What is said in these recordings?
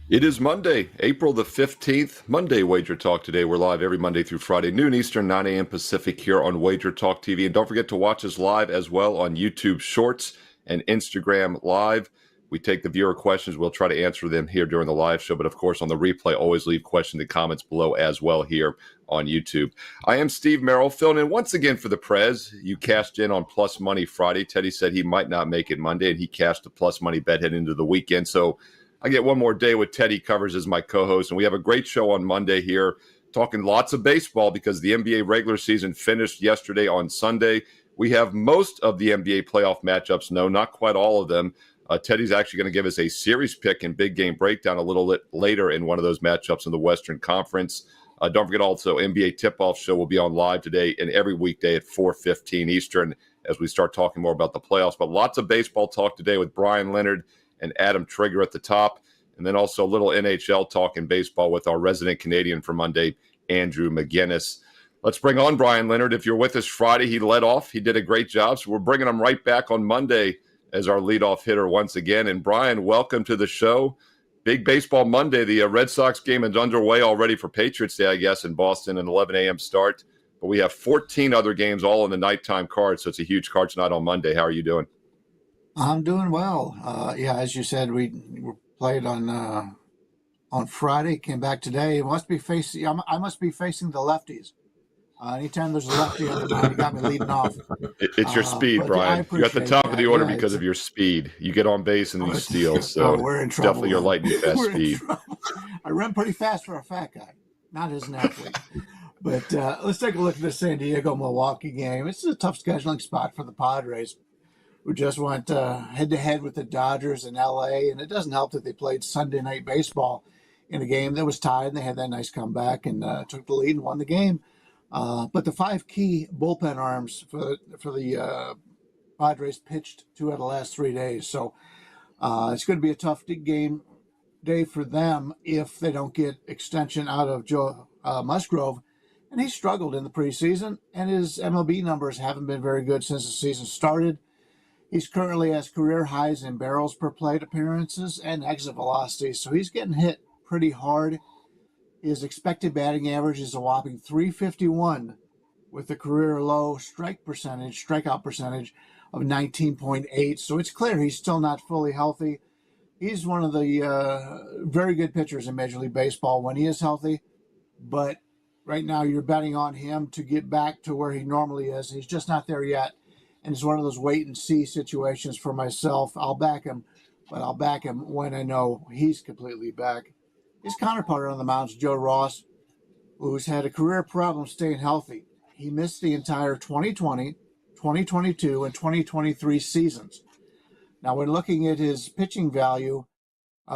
It is Monday, April the 15th, Monday Wager Talk Today. We're live every Monday through Friday, noon Eastern, 9 a.m. Pacific here on Wager Talk TV. And don't forget to watch us live as well on YouTube Shorts and Instagram Live. We take the viewer questions. We'll try to answer them here during the live show. But, of course, on the replay, always leave questions and comments below as well here on YouTube. I am Steve Merrill, filling in once again for the Prez. You cashed in on Plus Money Friday. Teddy said he might not make it Monday, and he cashed a Plus Money bet heading into the weekend. So I get one more day with Teddy Covers as my co-host, and we have a great show on Monday here, talking lots of baseball because the NBA regular season finished yesterday on Sunday. We have most of the NBA playoff matchups, no, not quite all of them. Teddy's actually going to give us a series pick and big game breakdown a little bit later in one of those matchups in the Western Conference. Don't forget also NBA Tip-Off Show will be on live today and every weekday at 4:15 Eastern as we start talking more about the playoffs. But lots of baseball talk today with Brian Leonard and Adam Trigger at the top, and then also a little NHL talk in baseball with our resident Canadian for Monday, Andrew McGinnis. Let's bring on Brian Leonard. If you're with us Friday, he led off. He did a great job, so we're bringing him right back on Monday as our leadoff hitter once again. And Brian, welcome to the show. Big baseball Monday. The Red Sox game is underway already for Patriots Day, I guess, in Boston, an 11 a.m. start. But we have 14 other games all in the nighttime card, so it's a huge card tonight on Monday. How are you doing? I'm doing well. As you said, we played on Friday. Came back today. I must be facing the lefties. Anytime there's a lefty on the mound, you got me leading off. It's your speed, Brian. You're at the top of the order because of your speed. You get on base and you steal. So we're in trouble. Definitely your lightning fast speed. I run pretty fast for a fat guy. Not as an athlete. But let's take a look at the San Diego-Milwaukee game. This is a tough scheduling spot for the Padres, who just went head-to-head with the Dodgers in L.A., and it doesn't help that they played Sunday Night Baseball in a game that was tied, and they had that nice comeback and took the lead and won the game. But the five key bullpen arms for the Padres pitched 2 out of the last 3 days. So it's going to be a tough game day for them if they don't get extension out of Joe Musgrove. And he struggled in the preseason, and his MLB numbers haven't been very good since the season started. He's currently has career highs in barrels per plate appearances and exit velocity, so he's getting hit pretty hard. His expected batting average is a whopping .351 with a career low strikeout percentage of 19.8. So it's clear he's still not fully healthy. He's one of the very good pitchers in Major League Baseball when he is healthy, but right now you're betting on him to get back to where he normally is. He's just not there yet. And it's one of those wait-and-see situations for myself. I'll back him, but I'll back him when I know he's completely back. His counterpart on the mound is Joe Ross, who's had a career problem staying healthy. He missed the entire 2020, 2022, and 2023 seasons. Now, when looking at his pitching value,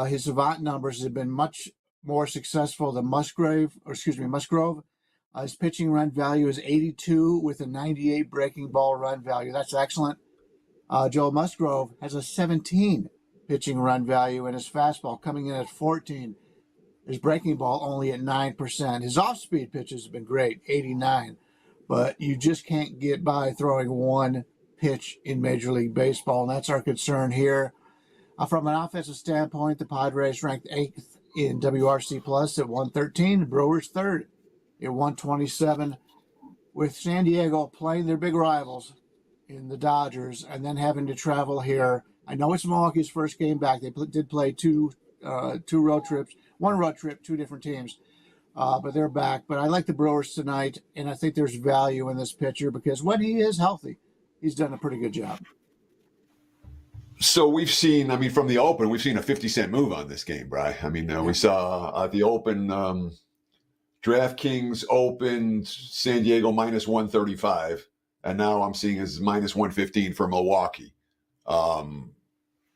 his savant numbers have been much more successful than Musgrove. His pitching run value is 82 with a 98 breaking ball run value. That's excellent. Joe Musgrove has a 17 pitching run value, and his fastball coming in at 14. His breaking ball only at 9%. His off-speed pitches have been great, 89. But you just can't get by throwing one pitch in Major League Baseball, and that's our concern here. From an offensive standpoint, the Padres ranked 8th in WRC Plus at 113. The Brewers 3rd at 127, with San Diego playing their big rivals in the Dodgers and then having to travel here. I know it's Milwaukee's first game back. They did play two road trips, one road trip, 2 different teams, but they're back. But I like the Brewers tonight, and I think there's value in this pitcher because when he is healthy, he's done a pretty good job. So we've seen, from the open, we've seen a 50-cent move on this game, Bri. We saw at the open, DraftKings opened San Diego minus 135, and now I'm seeing is minus 115 for Milwaukee.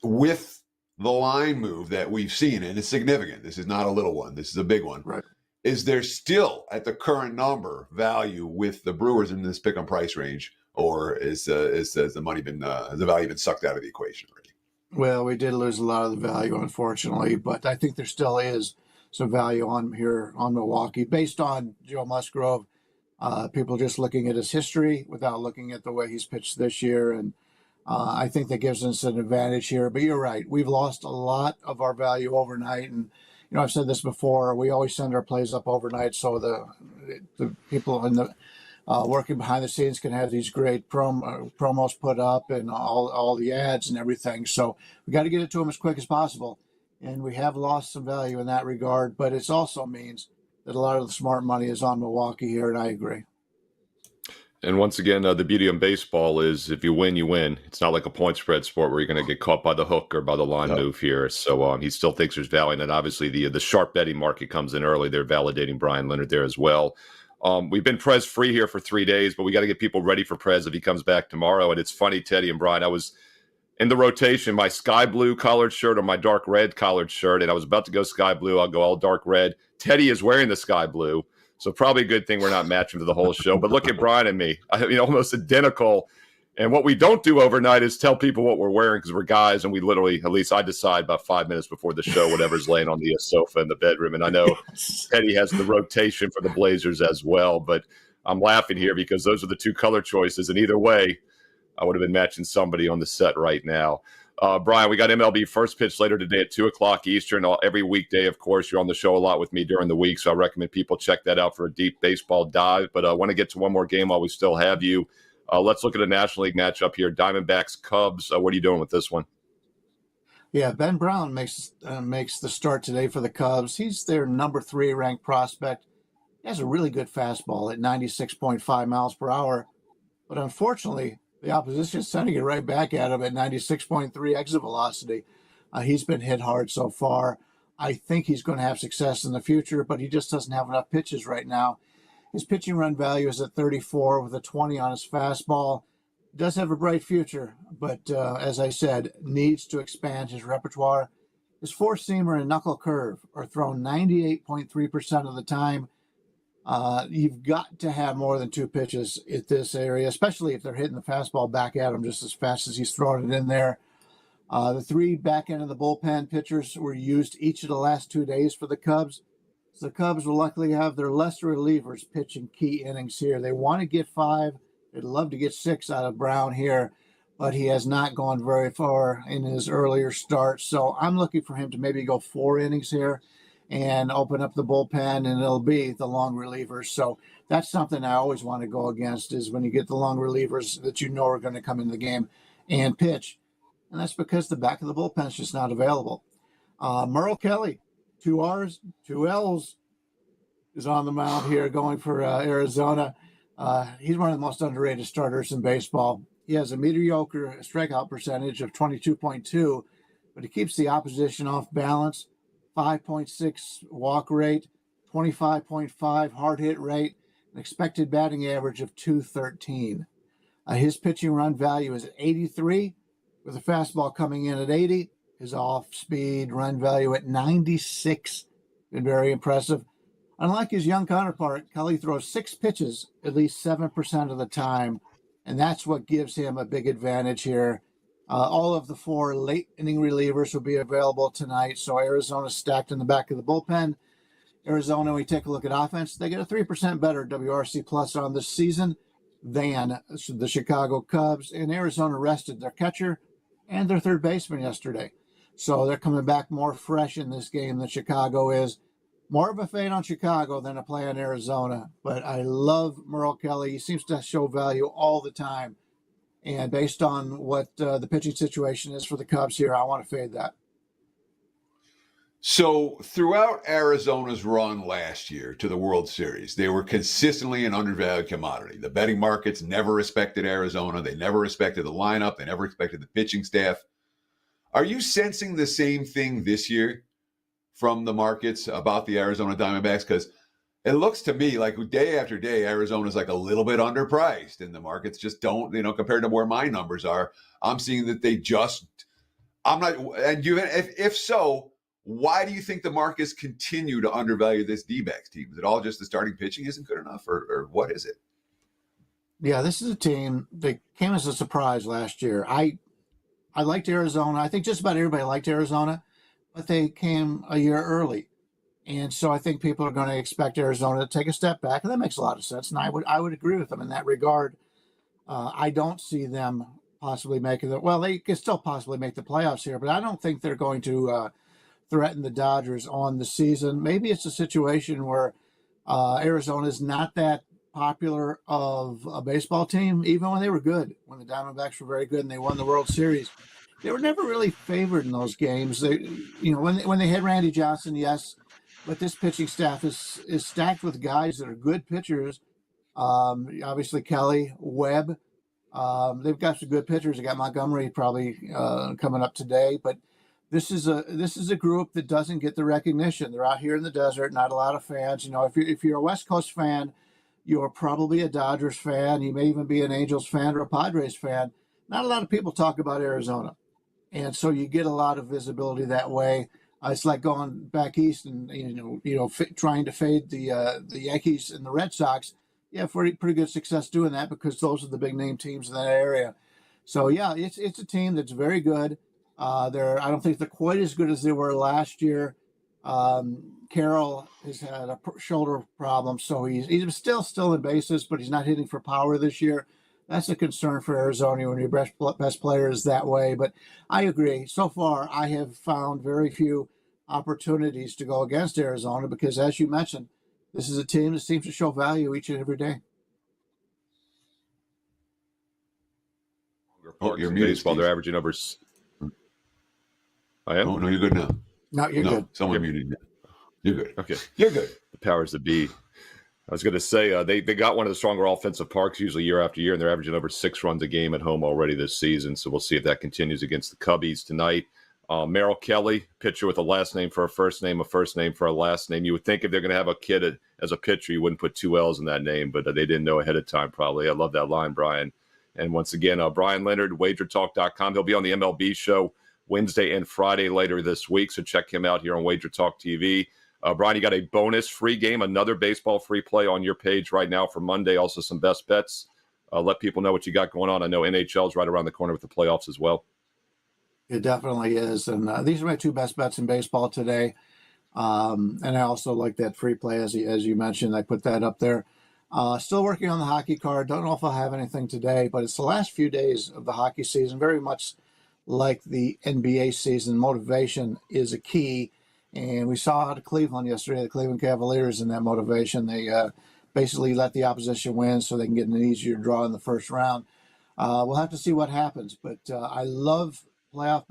With the line move that we've seen, and it's significant. This is not a little one. This is a big one. Right. Is there still, at the current number, value with the Brewers in this pick-em price range, or is the money been has the value been sucked out of the equation already? Well, we did lose a lot of the value, unfortunately, but I think there still is some value on here on Milwaukee based on Joe Musgrove. People just looking at his history without looking at the way he's pitched this year, and I think that gives us an advantage here. But you're right, we've lost a lot of our value overnight, and I've said this before. We always send our plays up overnight so the people in the working behind the scenes can have these great promos put up and all the ads and everything. So we got to get it to them as quick as possible. And we have lost some value in that regard, but it also means that a lot of the smart money is on Milwaukee here, and I agree. And once again, the beauty of baseball is if you win, you win. It's not like a point spread sport where you're going to get caught by the hook or by the line move here. So he still thinks there's value, and obviously the sharp betting market comes in early. They're validating Brian Leonard there as well. We've been Prez free here for 3 days, but we got to get people ready for Prez if he comes back tomorrow. And it's funny, Teddy and Brian, I was in the rotation, my sky blue collared shirt or my dark red collared shirt, and I was about to go sky blue. I'll go all dark red. Teddy is wearing the sky blue. So probably a good thing we're not matching for the whole show. But look at Brian and me, almost identical. And what we don't do overnight is tell people what we're wearing because we're guys, and we literally, at least I decide about 5 minutes before the show, whatever's laying on the sofa in the bedroom. And I know Teddy has the rotation for the Blazers as well. But I'm laughing here because those are the two color choices. And either way, I would have been matching somebody on the set right now. Brian, we got MLB first pitch later today at 2 o'clock Eastern. Every weekday, of course, you're on the show a lot with me during the week, so I recommend people check that out for a deep baseball dive. But I want to get to one more game while we still have you. Let's look at a National League matchup here. Diamondbacks, Cubs. What are you doing with this one? Yeah, Ben Brown makes the start today for the Cubs. He's their number 3 ranked prospect. He has a really good fastball at 96.5 miles per hour. But unfortunately, the opposition is sending it right back at him at 96.3 exit velocity. He's been hit hard so far. I think he's going to have success in the future, but he just doesn't have enough pitches right now. His pitching run value is at 34 with a 20 on his fastball. He does have a bright future, but as I said, needs to expand his repertoire. His four-seamer and knuckle curve are thrown 98.3% of the time. You've got to have more than 2 pitches at this area, especially if they're hitting the fastball back at him just as fast as he's throwing it in there. The 3 back end of the bullpen pitchers were used each of the last 2 days for the Cubs. So the Cubs will likely have their lesser relievers pitching key innings here. They want to get 5. They'd love to get 6 out of Brown here, but he has not gone very far in his earlier start. So I'm looking for him to maybe go 4 innings here and open up the bullpen, and it'll be the long relievers. So that's something I always want to go against is when you get the long relievers that you know are going to come into the game and pitch. And that's because the back of the bullpen is just not available. Merle Kelly, 2 R's, 2 L's, is on the mound here going for Arizona. He's one of the most underrated starters in baseball. He has a mediocre strikeout percentage of 22.2, but he keeps the opposition off balance. 5.6 walk rate, 25.5 hard hit rate, an expected batting average of 213. His pitching run value is at 83, with the fastball coming in at 80. His off-speed run value at 96. Been very impressive. Unlike his young counterpart, Kelly throws 6 pitches at least 7% of the time, and that's what gives him a big advantage here. All of the 4 late inning relievers will be available tonight. So Arizona's stacked in the back of the bullpen. Arizona, we take a look at offense. They get a 3% better WRC plus on this season than the Chicago Cubs. And Arizona rested their catcher and their third baseman yesterday. So they're coming back more fresh in this game than Chicago is. More of a fade on Chicago than a play on Arizona. But I love Merle Kelly. He seems to show value all the time. And based on what the pitching situation is for the Cubs here, I want to fade that. So throughout Arizona's run last year to the World Series, they were consistently an undervalued commodity. The betting markets never respected Arizona. They never respected the lineup. They never respected the pitching staff. Are you sensing the same thing this year from the markets about the Arizona Diamondbacks? Because it looks to me like day after day, Arizona's like a little bit underpriced, and the markets just don't, compared to where my numbers are, I'm seeing that I'm not, and if so, why do you think the markets continue to undervalue this D-backs team? Is it all just the starting pitching isn't good enough, or what is it? Yeah, this is a team that came as a surprise last year. I liked Arizona. I think just about everybody liked Arizona, but they came a year early. And so I think people are going to expect Arizona to take a step back, and that makes a lot of sense. And I would agree with them in that regard. I don't see them possibly making they could still possibly make the playoffs here, but I don't think they're going to threaten the Dodgers on the season. Maybe it's a situation where Arizona is not that popular of a baseball team, even when they were good, when the Diamondbacks were very good and they won the World Series. They were never really favored in those games. When they had Randy Johnson, yes, but this pitching staff is stacked with guys that are good pitchers. Obviously Kelly, Webb. They've got some good pitchers. They got Montgomery probably coming up today, but this is a group that doesn't get the recognition. They're out here in the desert, not a lot of fans. If you're a West Coast fan, you're probably a Dodgers fan. You may even be an Angels fan or a Padres fan. Not a lot of people talk about Arizona, and so you get a lot of visibility that way. It's like going back east and trying to fade the Yankees and the Red Sox. Yeah, pretty good success doing that because those are the big name teams in that area. So yeah, it's a team that's very good. I don't think they're quite as good as they were last year. Carroll has had a shoulder problem, so he's still in bases, but he's not hitting for power this year. That's a concern for Arizona when your best player is that way. But I agree. So far, I have found very few opportunities to go against Arizona because, as you mentioned, this is a team that seems to show value each and every day. You're muted, baseball. Steve. They're averaging numbers. I am. Oh, no, you're good now. No, you're good. Someone muted now. You're good. Okay. You're good. The powers that be. I was going to say they got one of the stronger offensive parks usually year after year, and they're averaging over 6 runs a game at home already this season. So we'll see if that continues against the Cubbies tonight. Merrill Kelly, pitcher with a last name for a first name for a last name. You would think if they're going to have a kid as a pitcher, you wouldn't put 2 L's in that name, but they didn't know ahead of time probably. I love that line, Brian. And once again, Brian Leonard, WagerTalk.com. He'll be on the MLB show Wednesday and Friday later this week, so check him out here on WagerTalk TV. Brian, you got a bonus free game, another baseball free play on your page right now for Monday. Also some best bets. Let people know what you got going on. I know NHL is right around the corner with the playoffs as well. It definitely is. And these are my 2 best bets in baseball today. And I also like that free play, as you mentioned. I put that up there. Still working on the hockey card. Don't know if I'll have anything today, but it's the last few days of the hockey season, very much like the NBA season. Motivation is a key. And we saw out of Cleveland yesterday, the Cleveland Cavaliers in that motivation. They basically let the opposition win so they can get an easier draw in the first round. We'll have to see what happens. But I love playoff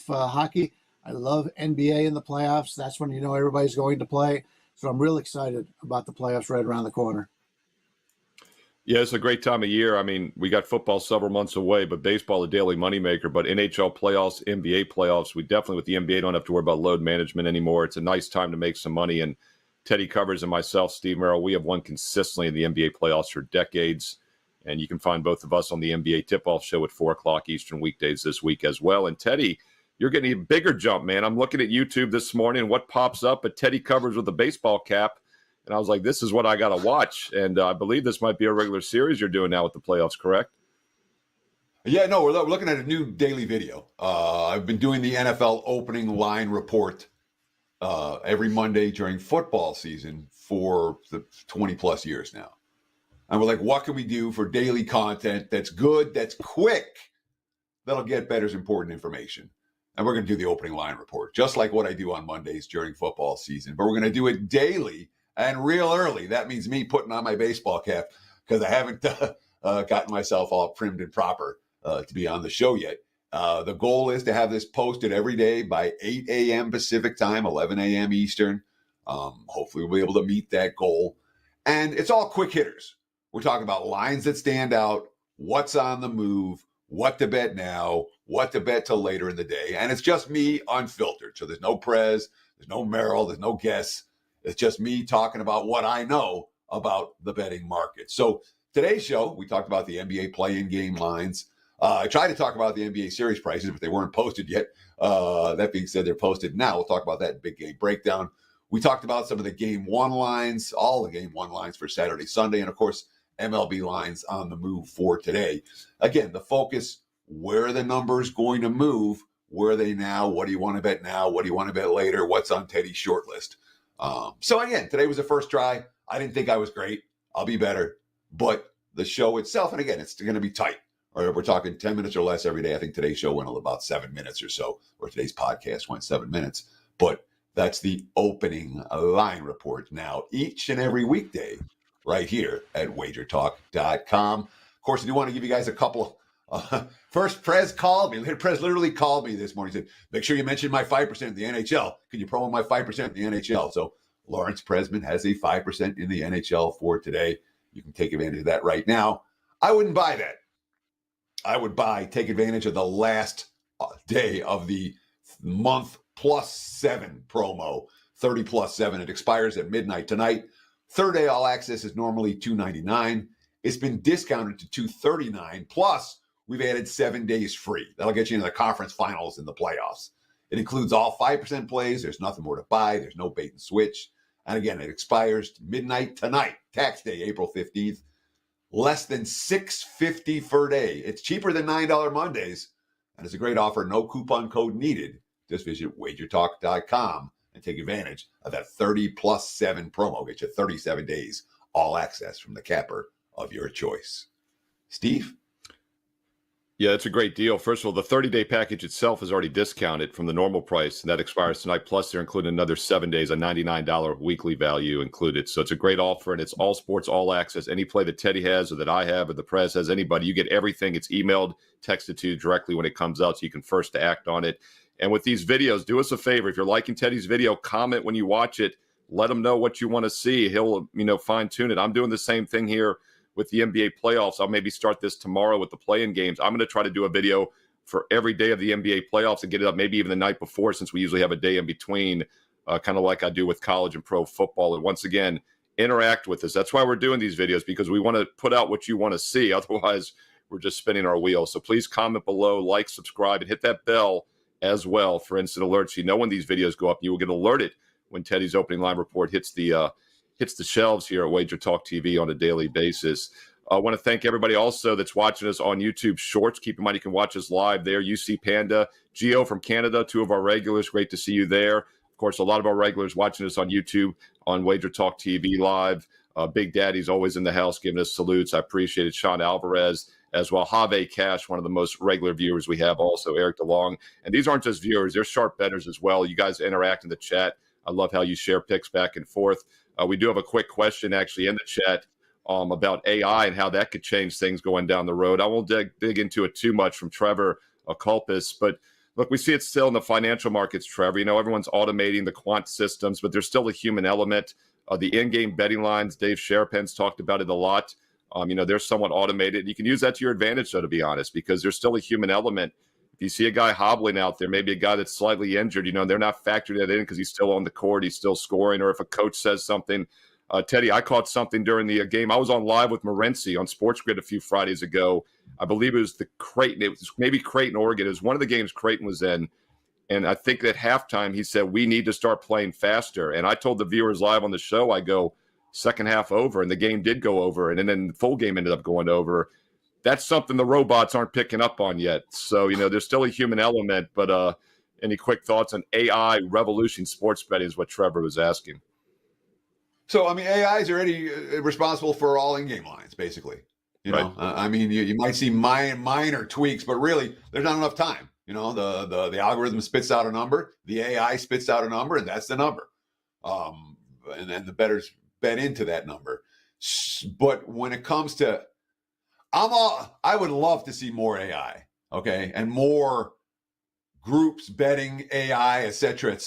hockey. I love NBA in the playoffs. That's when everybody's going to play. So I'm real excited about the playoffs right around the corner. Yeah, it's a great time of year. I mean, we got football several months away, but baseball, a daily moneymaker. But NHL playoffs, NBA playoffs, we definitely, with the NBA, don't have to worry about load management anymore. It's a nice time to make some money. And Teddy Covers and myself, Steve Merrill, we have won consistently in the NBA playoffs for decades. And you can find both of us on the NBA tip-off show at 4 o'clock Eastern weekdays this week as well. And Teddy, you're getting a bigger jump, man. I'm looking at YouTube this morning, and what pops up at Teddy Covers with a baseball cap. And I was like, this is what I got to watch. And I believe this might be a regular series you're doing now with the playoffs, correct? Yeah, no, we're looking at a new daily video. I've been doing the NFL opening line report every Monday during football season for the 20-plus years now. And we're like, what can we do for daily content that's good, that's quick, that'll get bettor's important information? And we're going to do the opening line report, just like what I do on Mondays during football season. But we're going to do it daily and real early. That means me putting on my baseball cap because I haven't gotten myself all primed and proper to be on the show yet. The goal is to have this posted every day by 8 a.m. Pacific time, 11 a.m. Eastern. Hopefully we'll be able to meet that goal. And it's all quick hitters. We're talking about lines that stand out, what's on the move, what to bet now, what to bet till later in the day. And it's just me unfiltered. So there's no Prez, there's no Merrill, there's no guess. It's just me talking about what I know about the betting market. So today's show, we talked about the NBA play-in game lines. I tried to talk about the NBA series prices, but they weren't posted yet. That being said, they're posted now. We'll talk about that in Big Game Breakdown. We talked about some of the Game 1 lines, all the Game 1 lines for Saturday, Sunday, and, of course, MLB lines on the move for today. Again, the focus, where are the numbers going to move? Where are they now? What do you want to bet now? What do you want to bet later? What's on Teddy's short list? So, again, today was the first try. I didn't think I was great. I'll be better. But the show itself, and again, it's going to be tight. or we're talking 10 minutes or less every day. I think today's show went about 7 minutes or so, or today's podcast went 7 minutes. But that's the opening line report now each and every weekday right here at WagerTalk.com. Of course, I do want to give you guys a couple. First, Prez called me. Prez literally called me this morning. He said, make sure you mention my 5% in the NHL. Can you promo my 5% in the NHL? So Lawrence Presman has a 5% in the NHL for today. You can take advantage of that right now. I wouldn't buy that. I would take advantage of the last day of the month +7 promo, 30 +7. It expires at midnight tonight. Third day all access is normally $299. It's been discounted to $239. Plus, we've added 7 days free. That'll get you into the conference finals and the playoffs. It includes all 5% plays. There's nothing more to buy. There's no bait and switch. And again, it expires midnight tonight, tax day, April 15th. Less than $6.50 per day. It's cheaper than $9 Mondays. And it's a great offer. No coupon code needed. Just visit WagerTalk.com and take advantage of that 30 +7 promo. Get you 37 days all access from the capper of your choice. Steve? Yeah, it's a great deal. First of all, the 30-day package itself is already discounted from the normal price, and that expires tonight. Plus, they're including another 7 days, a $99 weekly value included. So it's a great offer, and it's all sports, all access. Any play that Teddy has or that I have or the Prez has, anybody, you get everything. It's emailed, texted to you directly when it comes out, so you can first act on it. And with these videos, do us a favor. If you're liking Teddy's video, comment when you watch it. Let him know what you want to see. He'll, fine-tune it. I'm doing the same thing here with the NBA playoffs. I'll maybe start this tomorrow with the play-in games. I'm going to try to do a video for every day of the NBA playoffs and get it up maybe even the night before, since we usually have a day in between, kind of like I do with college and pro football. And once again, interact with us. That's why we're doing these videos, because we want to put out what you want to see. Otherwise, we're just spinning our wheels. So please comment below, like, subscribe, and hit that bell as well for instant alerts. You know when these videos go up, you will get alerted when Teddy's opening line report hits the shelves here at Wager Talk TV on a daily basis. I want to thank everybody also that's watching us on YouTube Shorts. Keep in mind you can watch us live there. UC Panda, Gio from Canada, 2 of our regulars. Great to see you there. Of course, a lot of our regulars watching us on YouTube on Wager Talk TV live. Big Daddy's always in the house giving us salutes. I appreciate it. Sean Alvarez as well. Have Cash, one of the most regular viewers we have also. Eric DeLong. And these aren't just viewers. They're sharp bettors as well. You guys interact in the chat. I love how you share picks back and forth. We do have a quick question actually in the chat about AI and how that could change things going down the road. I won't dig into it too much from Trevor Culpus, but look, we see it still in the financial markets, Trevor. Everyone's automating the quant systems, but there's still a human element. The in-game betting lines, Dave Sherpen's talked about it a lot. They're somewhat automated. You can use that to your advantage, though, to be honest, because there's still a human element. If you see a guy hobbling out there, maybe a guy that's slightly injured, they're not factoring that in because he's still on the court, he's still scoring, or if a coach says something. Teddy, I caught something during the game. I was on live with Morency on Sports Grid a few Fridays ago. I believe it was the Creighton. It was maybe Creighton, Oregon. It was one of the games Creighton was in. And I think at halftime he said, we need to start playing faster. And I told the viewers live on the show, I go, second half over, and the game did go over. And then the full game ended up going over. That's something the robots aren't picking up on yet. So, there's still a human element, but any quick thoughts on AI revolution sports betting is what Trevor was asking. So, AI is already responsible for all in-game lines, basically. Right. You might see minor tweaks, but really there's not enough time. The algorithm spits out a number, the AI spits out a number, and that's the number. And then the bettors bet into that number. But when it comes to I would love to see more AI, okay, and more groups betting AI, et cetera,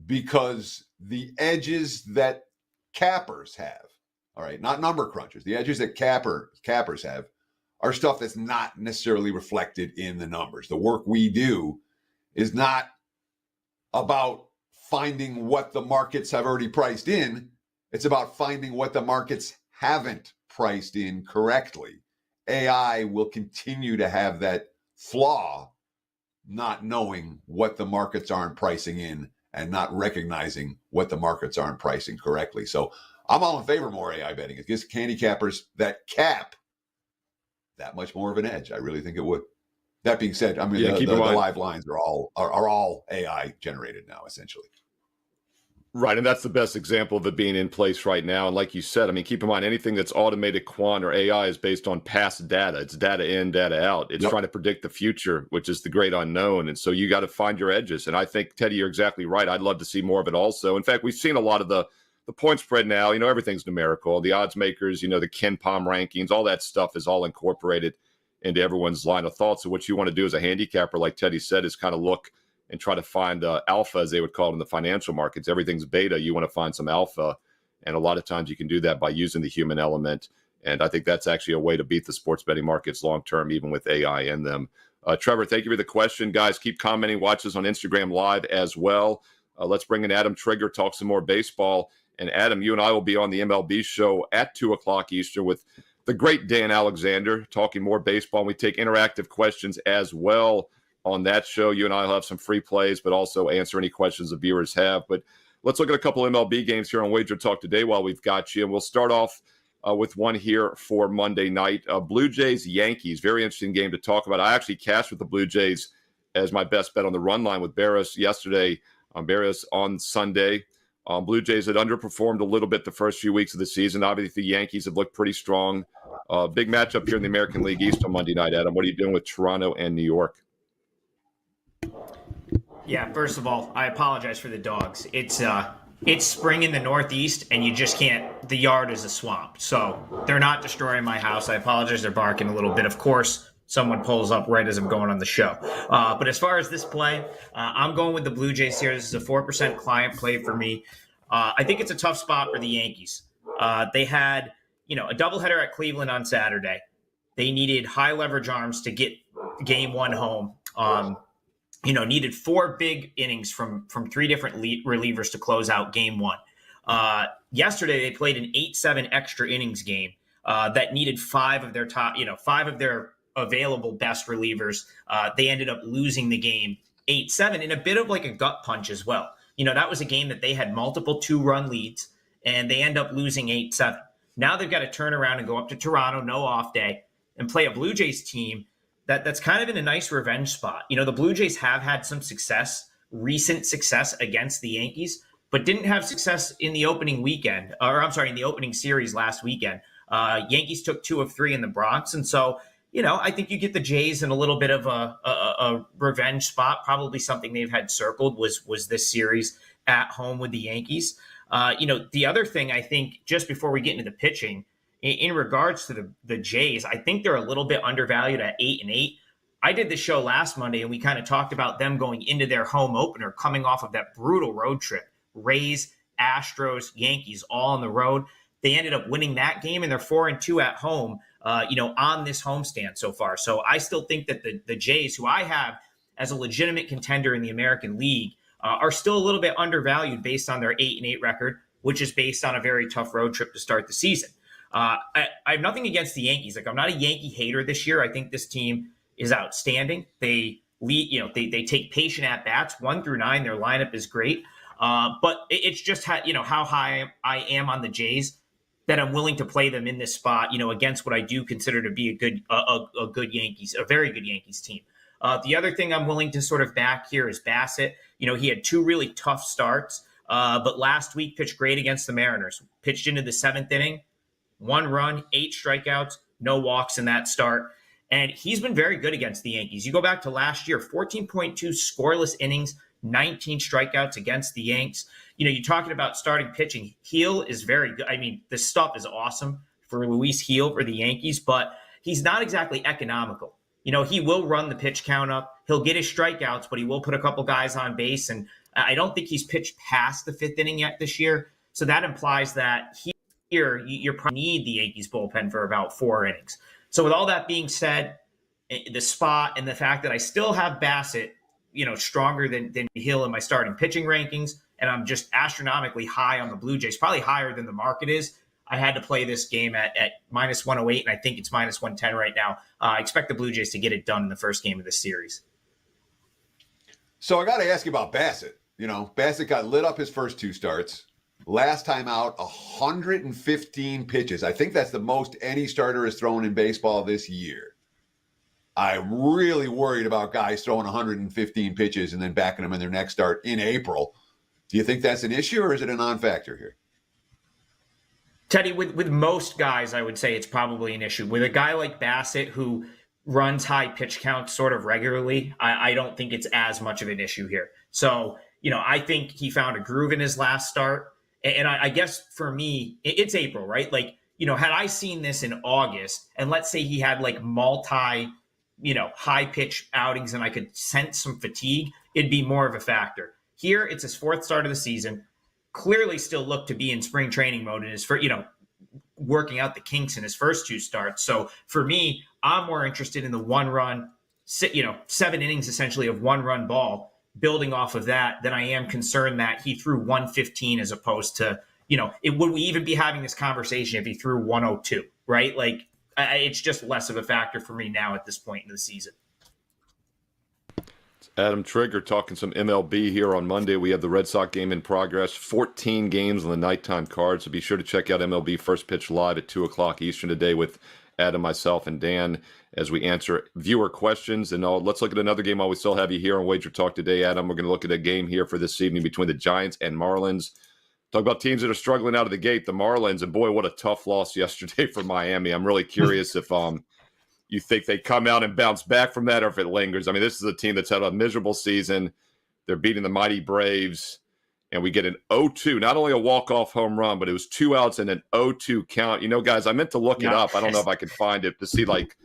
because the edges that cappers have, all right, not number crunchers, the edges that cappers have are stuff that's not necessarily reflected in the numbers. The work we do is not about finding what the markets have already priced in. It's about finding what the markets haven't priced in correctly. AI will continue to have that flaw, not knowing what the markets aren't pricing in and not recognizing what the markets aren't pricing correctly. So I'm all in favor of more AI betting. It gives handicappers that cap that much more of an edge. I really think it would. That being said, the live lines are all AI generated now, essentially. Right, and that's the best example of it being in place right now. And like you said, I mean, keep in mind, anything that's automated quant or AI is based on past data. It's data in, data out. It's Yep. trying to predict the future, which is the great unknown. And so you got to find your edges. And I think, Teddy, you're exactly right. I'd love to see more of it also. In fact, we've seen a lot of the point spread now. Everything's numerical. The odds makers, the Ken Pom rankings, all that stuff is all incorporated into everyone's line of thought. So what you want to do as a handicapper, like Teddy said, is kind of look and try to find alpha, as they would call it in the financial markets. Everything's beta. You want to find some alpha. And a lot of times you can do that by using the human element. And I think that's actually a way to beat the sports betting markets long-term, even with AI in them. Trevor, thank you for the question. Guys, keep commenting. Watch us on Instagram Live as well. Let's bring in Adam Trigger, talk some more baseball. And Adam, you and I will be on the MLB show at 2 o'clock Eastern with the great Dan Alexander, talking more baseball. And we take interactive questions as well on that show. You and I will have some free plays, but also answer any questions the viewers have. But let's look at a couple of MLB games here on Wager Talk today while we've got you. And we'll start off with one here for Monday night. Blue Jays, Yankees, very interesting game to talk about. I actually cashed with the Blue Jays as my best bet on the run line with Barris yesterday, Barris on Sunday. Blue Jays had underperformed a little bit the first few weeks of the season. Obviously, the Yankees have looked pretty strong. Big matchup here in the American League East on Monday night, Adam. What are you doing with Toronto and New York? Yeah, first of all, I apologize for the dogs. It's spring in the Northeast, and you just can't. The yard is a swamp, so they're not destroying my house. I apologize. They're barking a little bit. Of course, someone pulls up right as I'm going on the show. But as far as this play, I'm going with the Blue Jays here. This is a 4% client play for me. I think it's a tough spot for the Yankees. They had, a doubleheader at Cleveland on Saturday. They needed high leverage arms to get game one home. Needed 4 big innings from 3 different relievers to close out game one. Yesterday, they played an 8-7 extra innings game that needed 5 of their top, 5 of their available best relievers. They ended up losing the game 8-7 in a bit of like a gut punch as well. That was a game that they had multiple 2-run leads, and they end up losing 8-7. Now they've got to turn around and go up to Toronto, no off day, and play a Blue Jays team that's kind of in a nice revenge spot. The Blue Jays have had some recent success against the Yankees, but didn't have success in the opening weekend, in the opening series last weekend. Yankees took 2 of 3 in the Bronx. And so, I think you get the Jays in a little bit of a revenge spot. Probably something they've had circled was this series at home with the Yankees. The other thing I think, just before we get into the pitching, in regards to the Jays, I think they're a little bit undervalued at 8-8. I did the show last Monday, and we kind of talked about them going into their home opener, coming off of that brutal road trip. Rays, Astros, Yankees, all on the road. They ended up winning that game, and they're 4-2 at home, on this homestand so far. So I still think that the Jays, who I have as a legitimate contender in the American League, are still a little bit undervalued based on their 8-8 record, which is based on a very tough road trip to start the season. I have nothing against the Yankees. I'm not a Yankee hater this year. I think this team is outstanding. They lead, they take patient at bats 1 through 9. Their lineup is great. But it's just how high I am on the Jays that I'm willing to play them in this spot, against what I do consider to be a very good Yankees team. The other thing I'm willing to sort of back here is Bassett. He had 2 really tough starts, but last week pitched great against the Mariners. Pitched into the 7th inning, 1 run, 8 strikeouts, no walks in that start. And he's been very good against the Yankees. You go back to last year, 14.2 scoreless innings, 19 strikeouts against the Yanks. You're talking about starting pitching. Heel is very good. I mean, the stuff is awesome for Luis Heel for the Yankees, but he's not exactly economical. He will run the pitch count up. He'll get his strikeouts, but he will put a couple guys on base. And I don't think he's pitched past the 5th inning yet this year. So that implies that here you probably need the Yankees bullpen for about 4 innings. So with all that being said, the spot and the fact that I still have Bassett, stronger than Hill in my starting pitching rankings, and I'm just astronomically high on the Blue Jays, probably higher than the market is, I had to play this game at minus 108, and I think it's minus 110 right now. I expect the Blue Jays to get it done in the first game of this series. So I got to ask you about Bassett. Bassett got lit up his first 2 starts. Last time out, 115 pitches. I think that's the most any starter has thrown in baseball this year. I'm really worried about guys throwing 115 pitches and then backing them in their next start in April. Do you think that's an issue, or is it a non-factor here? Teddy, with most guys, I would say it's probably an issue. With a guy like Bassett who runs high pitch counts sort of regularly, I don't think it's as much of an issue here. So, I think he found a groove in his last start. And I guess for me, it's April, right? Like, had I seen this in August, and let's say he had like multi, high pitch outings and I could sense some fatigue, it'd be more of a factor. Here, it's his fourth start of the season. Clearly still looked to be in spring training mode and is working out the kinks in his first two starts. So for me, I'm more interested in the 1-run, 7 innings essentially of 1-run ball, building off of that, than I am concerned that he threw 115 as opposed to, would we even be having this conversation if he threw 102, right? Like, it's just less of a factor for me now at this point in the season. Adam Trigger talking some MLB here on Monday. We have the Red Sox game in progress, 14 games on the nighttime card, so be sure to check out MLB First Pitch live at 2 o'clock Eastern today with Adam, myself, and Dan as we answer viewer questions. And let's look at another game while we still have you here on Wager Talk today, Adam. We're going to look at a game here for this evening between the Giants and Marlins. Talk about teams that are struggling out of the gate, the Marlins, and boy, what a tough loss yesterday for Miami. I'm really curious if you think they come out and bounce back from that or if it lingers. I mean, this is a team that's had a miserable season. They're beating the mighty Braves, and we get an 0-2, not only a walk-off home run, but it was 2 outs and an 0-2 count. Guys, I meant to look it up. I don't know if I could find it to see, like,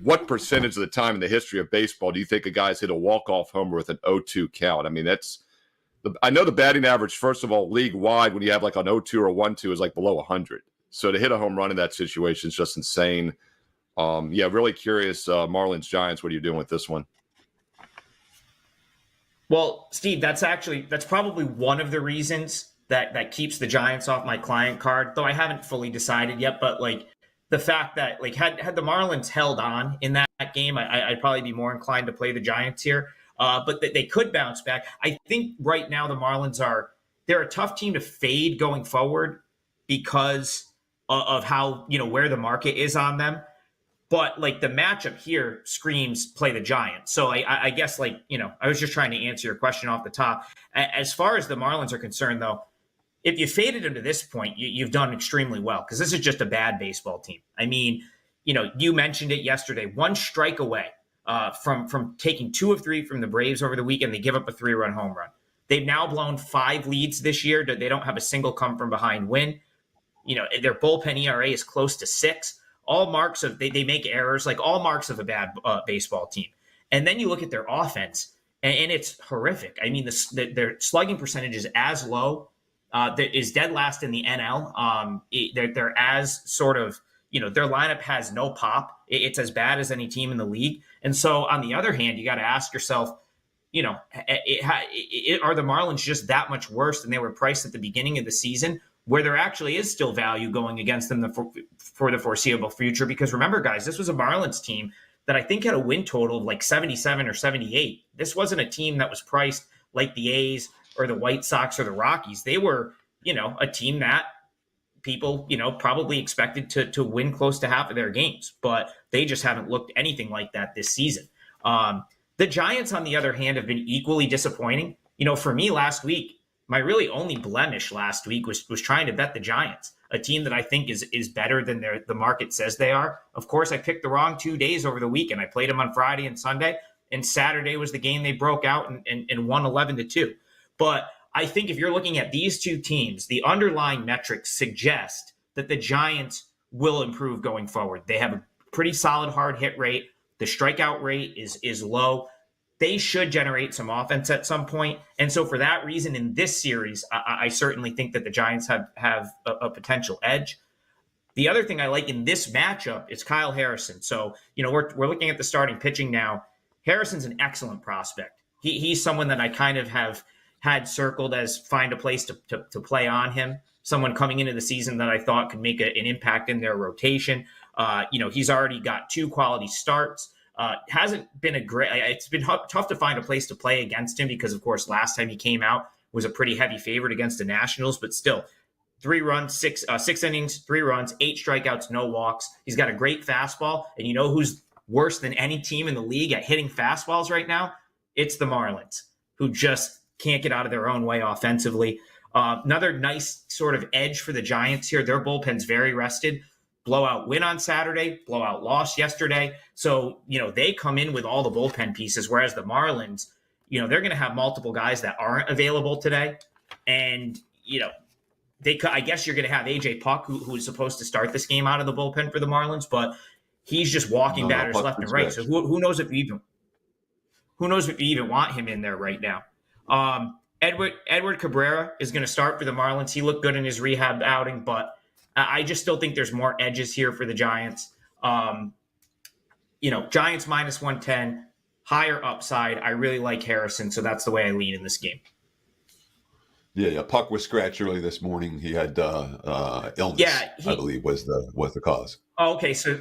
what percentage of the time in the history of baseball do you think a guy's hit a walk-off homer with an 0-2 count? I mean, I know the batting average, first of all, league-wide, when you have like an 0-2 or 1-2 is like below 100. So to hit a home run in that situation is just insane. Really curious, Marlins, Giants, what are you doing with this one? Well, Steve, that's probably one of the reasons that keeps the Giants off my client card, though I haven't fully decided yet. But like the fact that like had the Marlins held on in that game, I'd probably be more inclined to play the Giants here. But they could bounce back. I think right now the Marlins they're a tough team to fade going forward because of how, where the market is on them. But like the matchup here screams play the Giants. So I guess I was just trying to answer your question off the top. As far as the Marlins are concerned, though, if you faded them to this point, you've done extremely well because this is just a bad baseball team. I mean, you mentioned it yesterday, 1 strike away from taking 2 of 3 from the Braves over the weekend. They give up a 3-run home run. They've now blown 5 leads this year. They don't have a single come from behind win. Their bullpen ERA is close to 6. All marks of they make errors, like all marks of a bad baseball team. And then you look at their offense, and it's horrific. I mean, their slugging percentage is as low, is dead last in the NL. They're as sort of, their lineup has no pop. It's as bad as any team in the league. And so, on the other hand, you got to ask yourself, are the Marlins just that much worse than they were priced at the beginning of the season, where there actually is still value going against them for the foreseeable future? Because remember, guys, this was a Marlins team that I think had a win total of like 77 or 78. This wasn't a team that was priced like the A's or the White Sox or the Rockies. They were, a team that people, probably expected to win close to half of their games, but they just haven't looked anything like that this season. The Giants, on the other hand, have been equally disappointing. For me last week, my really only blemish last week was trying to bet the Giants, a team that I think is better than the market says they are. Of course, I picked the wrong 2 days over the weekend. I played them on Friday and Sunday, and Saturday was the game they broke out and won 11-2. But I think if you're looking at these two teams, the underlying metrics suggest that the Giants will improve going forward. They have a pretty solid hard hit rate. The strikeout rate is low. They should generate some offense at some point. And so for that reason, in this series, I certainly think that the Giants have a potential edge. The other thing I like in this matchup is Kyle Harrison. So, we're looking at the starting pitching now. Harrison's an excellent prospect. He's someone that I kind of have had circled as find a place to play on him. Someone coming into the season that I thought could make an impact in their rotation. He's already got 2 quality starts. Hasn't been it's been tough to find a place to play against him because, of course, last time he came out was a pretty heavy favorite against the Nationals, but still 3 runs, 6 innings, 3 runs, 8 strikeouts, no walks. He's got a great fastball. And you know who's worse than any team in the league at hitting fastballs right now? It's the Marlins, who just can't get out of their own way offensively. Another nice sort of edge for the Giants here. Their bullpen's very rested. Blowout win on Saturday, blowout loss yesterday. So, they come in with all the bullpen pieces, whereas the Marlins, they're going to have multiple guys that aren't available today. And, I guess you're going to have AJ Puck, who is supposed to start this game out of the bullpen for the Marlins, but he's just walking batters left and right. So who knows if you even want him in there right now. Edward Cabrera is going to start for the Marlins. He looked good in his rehab outing, but I just still think there's more edges here for the Giants. Giants minus 110, higher upside. I really like Harrison, so that's the way I lean in this game. Yeah. Puck was scratched early this morning. He had illness. I believe was the cause. Oh, okay, so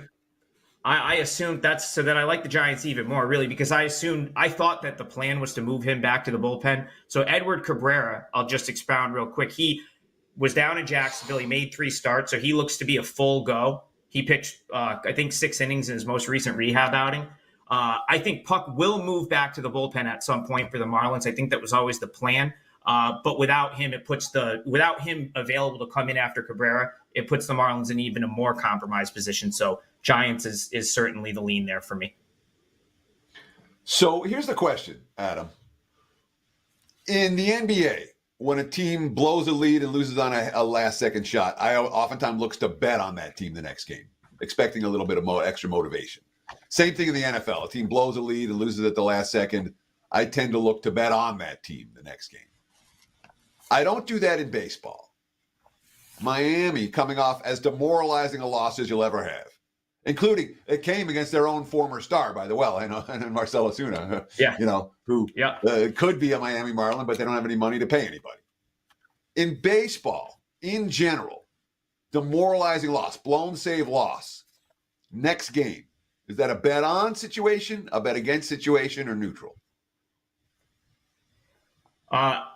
I assumed that's so. Then I like the Giants even more, really, because I thought that the plan was to move him back to the bullpen. So Edward Cabrera, I'll just expound real quick. He was down in Jacksonville. He made 3 starts, so he looks to be a full go. He pitched, I think, 6 innings in his most recent rehab outing. I think Puck will move back to the bullpen at some point for the Marlins. I think that was always the plan. But without him, without him available to come in after Cabrera, it puts the Marlins in even a more compromised position. So Giants is certainly the lean there for me. So here's the question, Adam. In the NBA, when a team blows a lead and loses on a last-second shot, I oftentimes looks to bet on that team the next game, expecting a little bit of extra motivation. Same thing in the NFL. A team blows a lead and loses at the last second. I tend to look to bet on that team the next game. I don't do that in baseball. Miami coming off as demoralizing a loss as you'll ever have, including it came against their own former star, by the way, and Marcell Ozuna, who could be a Miami Marlin, but they don't have any money to pay anybody. In baseball, in general, demoralizing loss, blown save loss, next game, is that a bet on situation, a bet against situation, or neutral?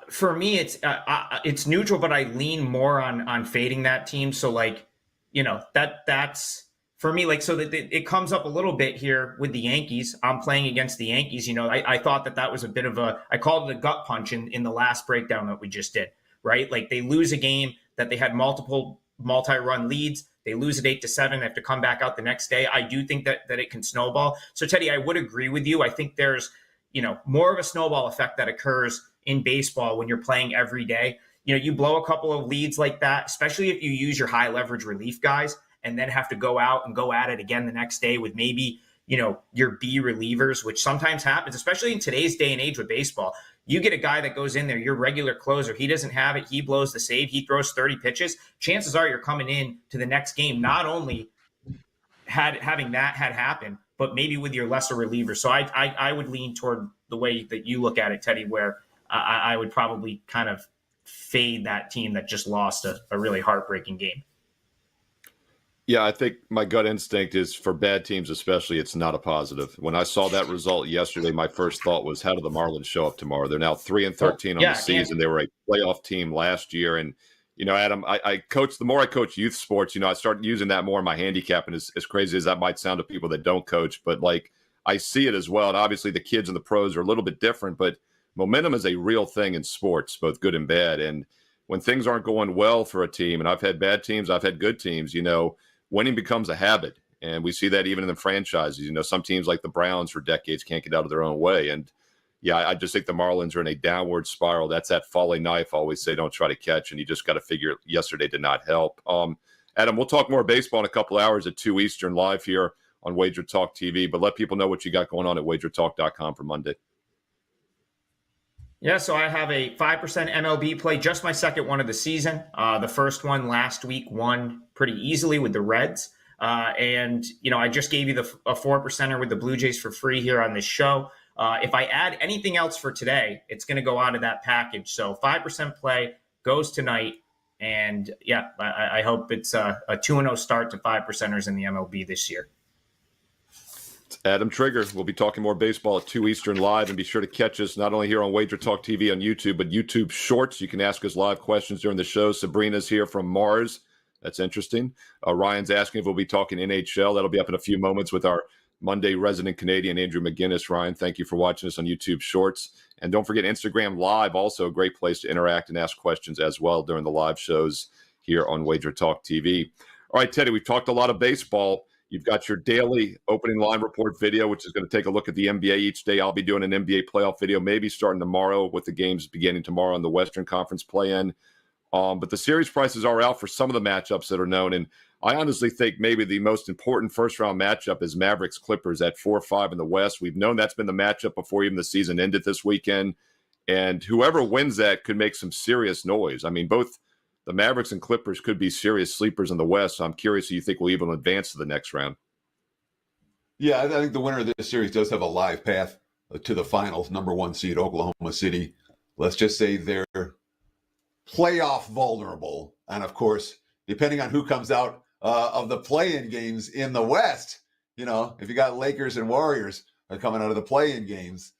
For me, it's neutral, but I lean more on fading that team. So that's for me, so that it comes up a little bit here with the Yankees. I'm playing against the Yankees. I thought that was a bit of I called it a gut punch in the last breakdown that we just did, right? They lose a game that they had multiple multi-run leads. They lose at 8-7. They have to come back out the next day. I do think that it can snowball. So Teddy, I would agree with you. I think there's, more of a snowball effect that occurs in baseball when you're playing every day. You blow a couple of leads like that, especially if you use your high leverage relief guys and then have to go out and go at it again the next day with maybe, your B relievers, which sometimes happens, especially in today's day and age with baseball. You get a guy that goes in there, your regular closer, he doesn't have it, he blows the save, he throws 30 pitches. Chances are you're coming in to the next game, not only having that had happened, but maybe with your lesser relievers. So I would lean toward the way that you look at it, Teddy, where I would probably kind of fade that team that just lost a really heartbreaking game. Yeah, I think my gut instinct is for bad teams especially, it's not a positive. When I saw that result yesterday, my first thought was, how do the Marlins show up tomorrow? They're now 3-13 on the season. They were a playoff team last year. And, Adam, I coach, the more I coach youth sports, I started using that more in my handicap. And as crazy as that might sound to people that don't coach, but I see it as well. And obviously the kids and the pros are a little bit different, but momentum is a real thing in sports, both good and bad. And when things aren't going well for a team, and I've had bad teams, I've had good teams, winning becomes a habit. And we see that even in the franchises. Some teams like the Browns for decades can't get out of their own way. And yeah, I just think the Marlins are in a downward spiral. That's that falling knife I always say don't try to catch. And you just got to figure yesterday did not help. Adam, we'll talk more baseball in a couple of hours at 2 Eastern live here on WagerTalk TV. But let people know what you got going on at WagerTalk.com for Monday. Yeah, so I have a 5% MLB play, just my second one of the season. The first one last week won pretty easily with the Reds. And I just gave you a 4%er with the Blue Jays for free here on this show. If I add anything else for today, it's going to go out of that package. So 5% play goes tonight. And yeah, I hope it's a 2-0 start to 5%ers in the MLB this year. Adam Trigger. We'll be talking more baseball at 2 Eastern live, and be sure to catch us not only here on WagerTalk TV on YouTube, but YouTube Shorts. You can ask us live questions during the show. Sabrina's here from Mars. That's interesting. Ryan's asking if we'll be talking NHL. That'll be up in a few moments with our Monday resident Canadian Andrew McGinnis. Ryan, thank you for watching us on YouTube Shorts. And don't forget Instagram Live, also a great place to interact and ask questions as well during the live shows here on Wager Talk TV. All right, Teddy, we've talked a lot of baseball. You've got your daily opening line report video, which is going to take a look at the NBA each day. I'll be doing an NBA playoff video, maybe starting tomorrow with the games beginning tomorrow on the Western Conference play-in. But the series prices are out for some of the matchups that are known. And I honestly think maybe the most important first-round matchup is Mavericks-Clippers at 4-5 in the West. We've known that's been the matchup before even the season ended this weekend. And whoever wins that could make some serious noise. I mean, both the Mavericks and Clippers could be serious sleepers in the West. So I'm curious who you think will even advance to the next round. Yeah, I think the winner of this series does have a live path to the finals. Number 1 seed, Oklahoma City. Let's just say they're playoff vulnerable. And of course, depending on who comes out of the play-in games in the West, if you got Lakers and Warriors are coming out of the play-in games,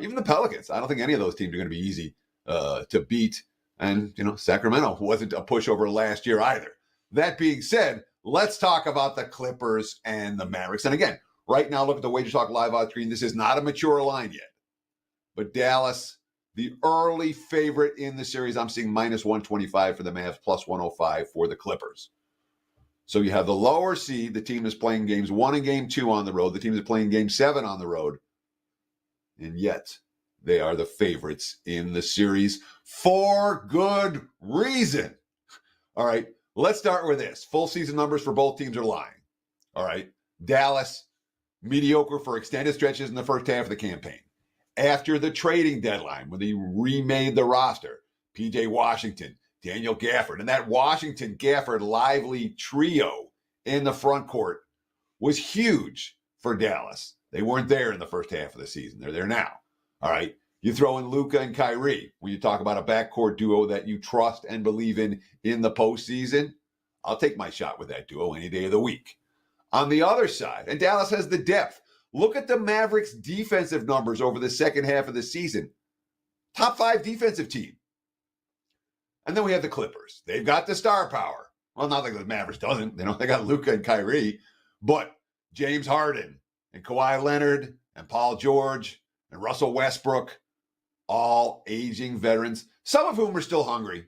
even the Pelicans, I don't think any of those teams are going to be easy to beat. And, Sacramento wasn't a pushover last year either. That being said, let's talk about the Clippers and the Mavericks. And again, right now, look at the Wager Talk live odds screen. This is not a mature line yet. But Dallas, the early favorite in the series, I'm seeing -125 for the Mavs, +105 for the Clippers. So you have the lower seed. The team is playing games 1 and game 2 on the road. The team is playing game 7 on the road. And yet, they are the favorites in the series for good reason. All right, let's start with this. Full season numbers for both teams are lying. All right, Dallas, mediocre for extended stretches in the first half of the campaign. After the trading deadline, when they remade the roster, P.J. Washington, Daniel Gafford, and that Washington-Gafford lively trio in the front court was huge for Dallas. They weren't there in the first half of the season. They're there now. All right. You throw in Luka and Kyrie when you talk about a backcourt duo that you trust and believe in the postseason. I'll take my shot with that duo any day of the week. On the other side, and Dallas has the depth. Look at the Mavericks' defensive numbers over the second half of the season. Top 5 defensive team. And then we have the Clippers. They've got the star power. Well, not like the Mavericks doesn't. They got Luka and Kyrie. But James Harden and Kawhi Leonard and Paul George and Russell Westbrook, all aging veterans, some of whom are still hungry.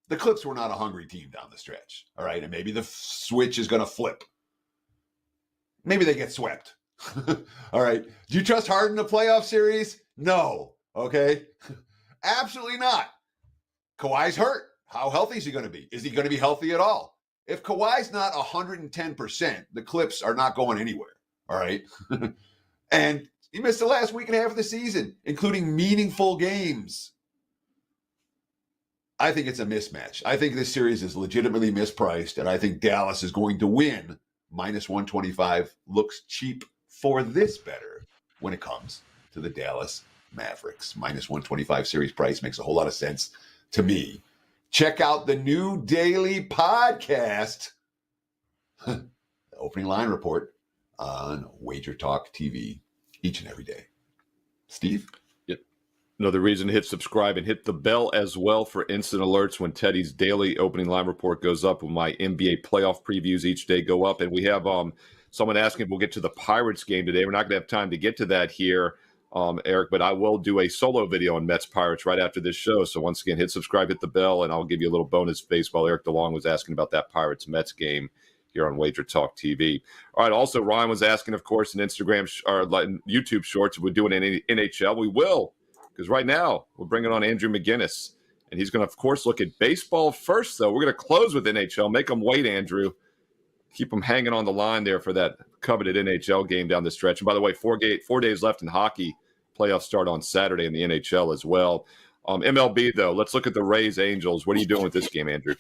The Clips were not a hungry team down the stretch, all right? And maybe the switch is going to flip. Maybe they get swept, all right? Do you trust Harden in a playoff series? No, okay? Absolutely not. Kawhi's hurt. How healthy is he going to be? Is he going to be healthy at all? If Kawhi's not 110%, the Clips are not going anywhere, all right? And he missed the last week and a half of the season, including meaningful games. I think it's a mismatch. I think this series is legitimately mispriced, and I think Dallas is going to win. -125 looks cheap for this better when it comes to the Dallas Mavericks. -125 series price makes a whole lot of sense to me. Check out the new daily podcast, the Opening Line Report, on Wager Talk TV. Each and every day. Steve? Yep. Another reason to hit subscribe and hit the bell as well for instant alerts when Teddy's daily opening line report goes up, when my NBA playoff previews each day go up. And we have someone asking if we'll get to the Pirates game today. We're not going to have time to get to that here, Eric, but I will do a solo video on Mets Pirates right after this show. So once again, hit subscribe, hit the bell, and I'll give you a little bonus baseball. Eric DeLong was asking about that Pirates-Mets game here on Wager Talk TV. All right. Also, Ryan was asking, of course, in Instagram or YouTube Shorts, if we're doing an NHL. We will, because right now we're bringing on Andrew McGinnis, and he's going to, of course, look at baseball first. Though we're going to close with NHL. Make them wait, Andrew. Keep them hanging on the line there for that coveted NHL game down the stretch. And by the way, 4 days left in hockey. Playoffs start on Saturday in the NHL as well. MLB though, let's look at the Rays Angels. What are you doing with this game, Andrew?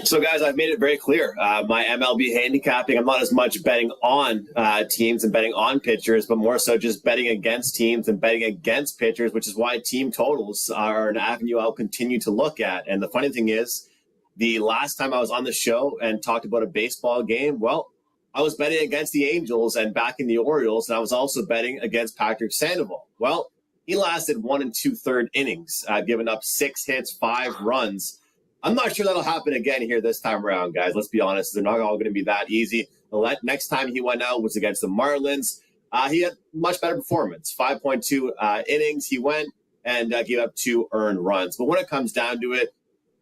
So, guys, I've made it very clear. My MLB handicapping, I'm not as much betting on teams and betting on pitchers, but more so just betting against teams and betting against pitchers, which is why team totals are an avenue I'll continue to look at. And the funny thing is, the last time I was on the show and talked about a baseball game, well, I was betting against the Angels and backing the Orioles, and I was also betting against Patrick Sandoval. Well, he lasted 1 2/3 innings, giving up 6 hits, 5 runs. I'm not sure that'll happen again here this time around, guys. Let's be honest. They're not all going to be that easy. The next time he went out was against the Marlins. He had much better performance. 5.2 innings he went and gave up 2 earned runs. But when it comes down to it,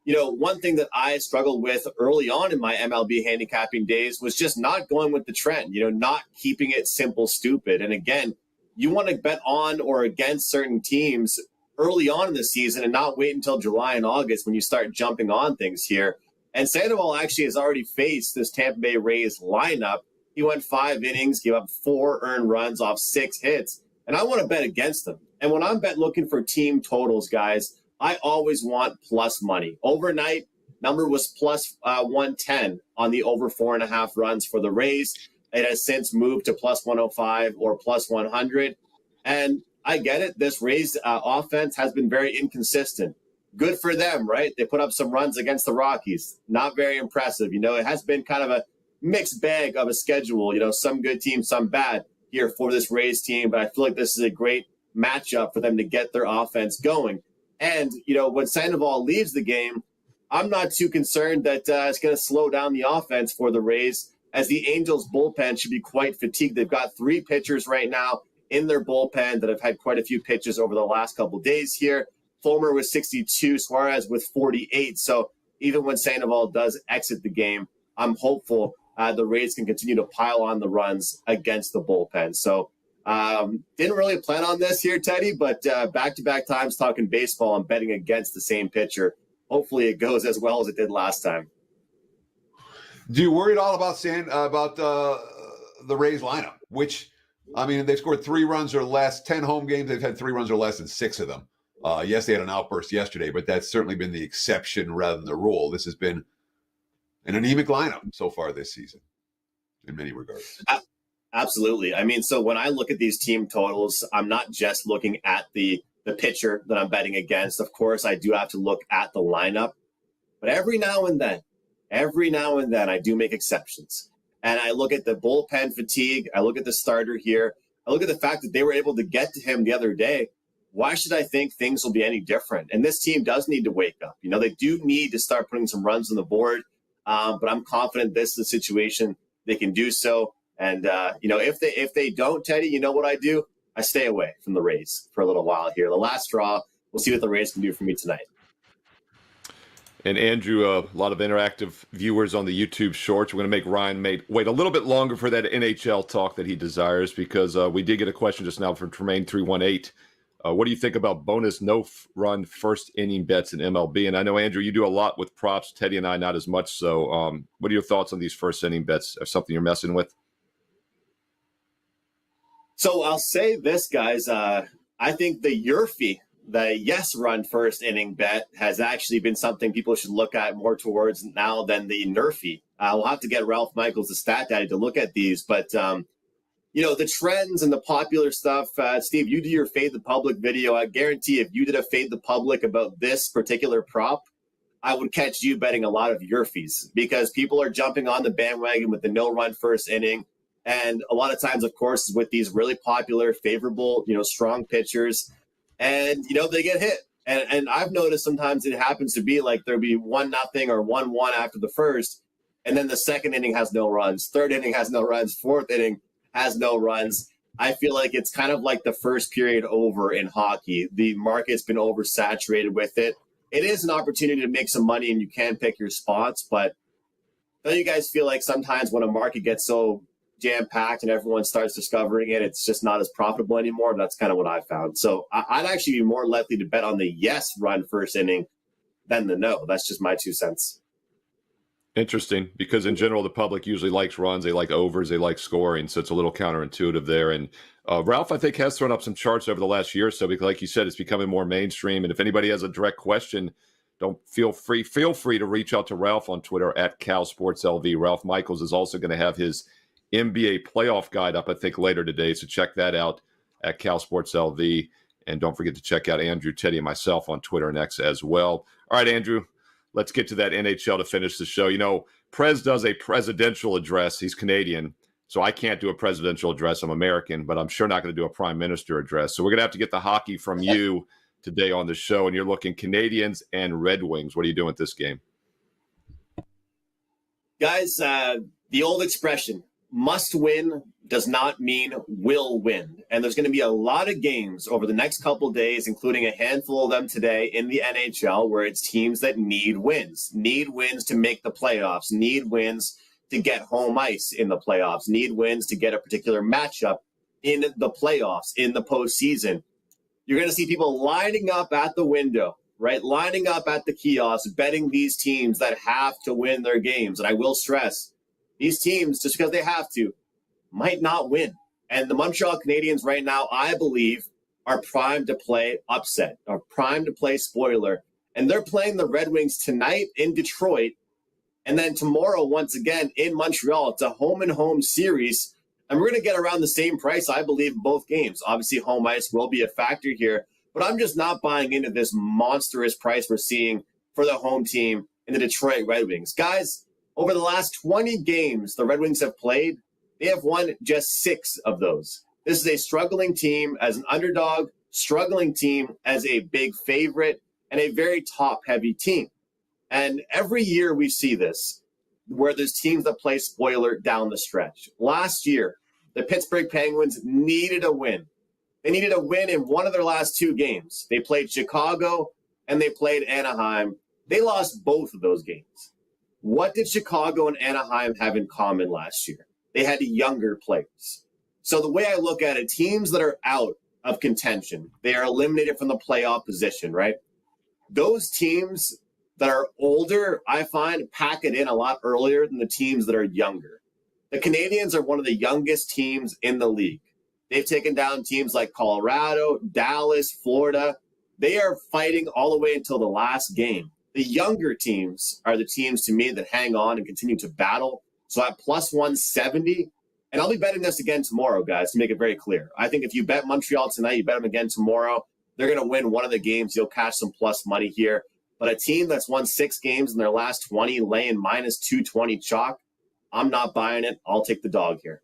one thing that I struggled with early on in my MLB handicapping days was just not going with the trend, not keeping it simple, stupid. And again, you want to bet on or against certain teams early on in the season and not wait until July and August when you start jumping on things here. And Sandoval actually has already faced this Tampa Bay Rays lineup. He went 5 innings, gave up 4 earned runs off 6 hits. And I want to bet against him. And when I'm looking for team totals, guys, I always want plus money. Overnight, number was plus 110 on the over 4.5 runs for the Rays. It has since moved to plus 105 or plus 100. And I get it. This Rays offense has been very inconsistent. Good for them, right? They put up some runs against the Rockies. Not very impressive. It has been kind of a mixed bag of a schedule. Some good teams, some bad here for this Rays team. But I feel like this is a great matchup for them to get their offense going. And, when Sandoval leaves the game, I'm not too concerned that it's going to slow down the offense for the Rays, as the Angels bullpen should be quite fatigued. They've got 3 pitchers right now in their bullpen that have had quite a few pitches over the last couple of days here. Fulmer with 62, Suarez with 48. So even when Sandoval does exit the game, I'm hopeful the Rays can continue to pile on the runs against the bullpen. So didn't really plan on this here, Teddy, but back-to-back times talking baseball and betting against the same pitcher. Hopefully it goes as well as it did last time. Do you worry at all about the Rays lineup, which, they've scored 3 runs or less, 10 home games. They've had 3 runs or less in 6 of them. Yes, they had an outburst yesterday, but that's certainly been the exception rather than the rule. This has been an anemic lineup so far this season in many regards. Absolutely. So when I look at these team totals, I'm not just looking at the pitcher that I'm betting against. Of course, I do have to look at the lineup. But every now and then, I do make exceptions. And I look at the bullpen fatigue. I look at the starter here. I look at the fact that they were able to get to him the other day. Why should I think things will be any different? And this team does need to wake up. They do need to start putting some runs on the board. But I'm confident this is a situation they can do so. And, if they don't, Teddy, you know what I do? I stay away from the Rays for a little while here. The last straw, we'll see what the Rays can do for me tonight. And Andrew, a lot of interactive viewers on the YouTube shorts. We're going to make Ryan wait a little bit longer for that NHL talk that he desires, because we did get a question just now from Tremaine318. What do you think about bonus no-run first inning bets in MLB? And I know, Andrew, you do a lot with props. Teddy and I, not as much. So what are your thoughts on these first inning bets? Or something you're messing with? So I'll say this, guys. I think the Yerfie, the yes run first inning bet, has actually been something people should look at more towards now than the Nerfie. We'll have to get Ralph Michaels, the stat daddy, to look at these. But, the trends and the popular stuff, Steve, you do your Fade the Public video. I guarantee if you did a Fade the Public about this particular prop, I would catch you betting a lot of Yerfies, because people are jumping on the bandwagon with the no-run first inning. And a lot of times, of course, with these really popular, favorable, strong pitchers, and, they get hit. And I've noticed sometimes it happens to be like there'll be 1-0 or 1-1 after the first, and then the second inning has no runs, third inning has no runs, fourth inning has no runs. I feel like it's kind of like the first period over in hockey. The market's been oversaturated with it. It is an opportunity to make some money, and you can pick your spots, but don't you guys feel like sometimes when a market gets so jam-packed and everyone starts discovering it, it's just not as profitable anymore? That's kind of what I found. So I'd actually be more likely to bet on the yes run first inning than the no. That's just my 2 cents. Interesting, because in general, the public usually likes runs. They like overs. They like scoring. So it's a little counterintuitive there. And Ralph, I think, has thrown up some charts over the last year or so, because like you said, it's becoming more mainstream. And if anybody has a direct question, feel free to reach out to Ralph on Twitter at CalSportsLV. Ralph Michaels is also going to have his NBA playoff guide up, I think, later today. So check that out at CalSportsLV. And don't forget to check out Andrew, Teddy, and myself on Twitter and X as well. All right, Andrew, let's get to that NHL to finish the show. Prez does a presidential address. He's Canadian, so I can't do a presidential address. I'm American, but I'm sure not going to do a prime minister address. So we're going to have to get the hockey from you today on the show. And you're looking Canadiens and Red Wings. What are you doing with this game? Guys, the old expression, must win does not mean will win. And there's going to be a lot of games over the next couple of days, including a handful of them today in the NHL, where it's teams that need wins to make the playoffs, need wins to get home ice in the playoffs, need wins to get a particular matchup in the playoffs, in the postseason. You're going to see people lining up at the window, right? Lining up at the kiosk, betting these teams that have to win their games. And I will stress, these teams, just because they have to, might not win. And the Montreal Canadiens right now, I believe, are primed to play upset, are primed to play spoiler. And they're playing the Red Wings tonight in Detroit. And then tomorrow, once again, in Montreal. It's a home-and-home series. And we're going to get around the same price, I believe, in both games. Obviously, home ice will be a factor here. But I'm just not buying into this monstrous price we're seeing for the home team in the Detroit Red Wings. Guys, over the last 20 games the Red Wings have played, they have won just 6 of those. This is a struggling team as an underdog, struggling team as a big favorite, and a very top-heavy team. And every year we see this, where there's teams that play spoiler down the stretch. Last year, the Pittsburgh Penguins needed a win. They needed a win in one of their last 2 games. They played Chicago and they played Anaheim. They lost both of those games. What did Chicago and Anaheim have in common last year? They had younger players. So the way I look at it, teams that are out of contention, they are eliminated from the playoff position, right? Those teams that are older, I find, pack it in a lot earlier than the teams that are younger. The Canadiens are one of the youngest teams in the league. They've taken down teams like Colorado, Dallas, Florida. They are fighting all the way until the last game. The younger teams are the teams, to me, that hang on and continue to battle. So at plus 170, and I'll be betting this again tomorrow, guys, to make it very clear. I think if you bet Montreal tonight, you bet them again tomorrow, they're going to win one of the games. You'll cash some plus money here. But a team that's won 6 games in their last 20, laying minus 220 chalk, I'm not buying it. I'll take the dog here.